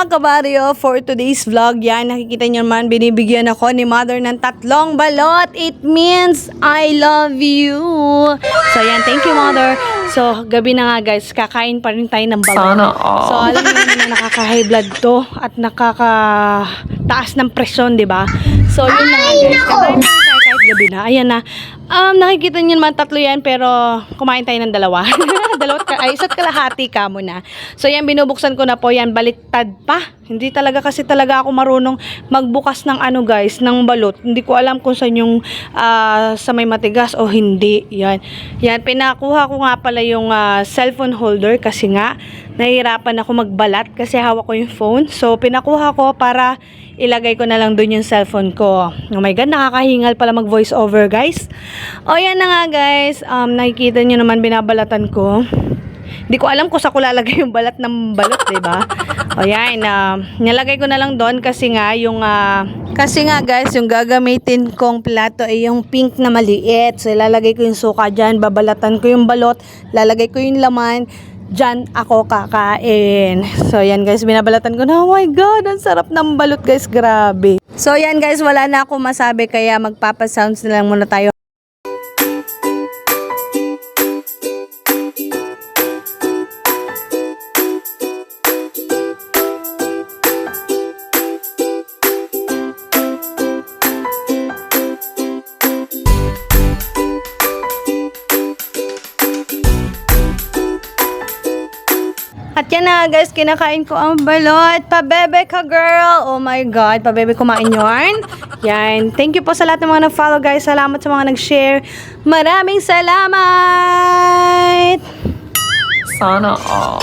mga kabaryo, for today's vlog, yan, nakikita nyo naman, binibigyan ako ni mother ng 3 balot. It means I love you. So yan, thank you mother. So, gabi na nga guys, kakain pa rin tayo ng balot. Sana all. So, alam niyo naman na nakaka-high blood to at nakaka-taas ng presyon, di ba? So, yun na nga guys, kakain pa rin tayo kahit gabi na. Ayan na. Nakikita nyo naman 3 yan, pero kumain tayo ng 2. Isa't kalahati ka muna. So yan, binubuksan ko na po yan, baliktad pa. Hindi talaga kasi talaga ako marunong magbukas ng ano guys, ng balot. Hindi ko alam kung saan yung sa may matigas o hindi. Yan, pinakuha ko nga pala yung cellphone holder kasi nga nahihirapan ako magbalat kasi hawak ko yung phone. So pinakuha ko para ilagay ko na lang dun yung cellphone ko. Oh my god, nakakahingal pala mag voice over guys. O yan na nga guys, nakikita nyo naman binabalatan ko. Hindi ko alam kung saan ko lalagay yung balat ng balot, diba? O yan, nilagay ko na lang doon kasi nga yung guys, yung gagamitin kong plato ay yung pink na maliit. So ilalagay ko yung suka dyan, babalatan ko yung balot, lalagay ko yung laman, dyan ako kakain. So yan guys, binabalatan ko na. Oh my god, ang sarap ng balot guys, grabe. So yan guys, wala na ako masabi kaya magpapasounds na lang muna tayo. At yan na guys, kinakain ko ang balot. Pabebe ka girl. Oh my god, pabebe kumain yun. Yan. Thank you po sa lahat ng mga nag-follow guys. Salamat sa mga nag-share. Maraming salamat! Sana all.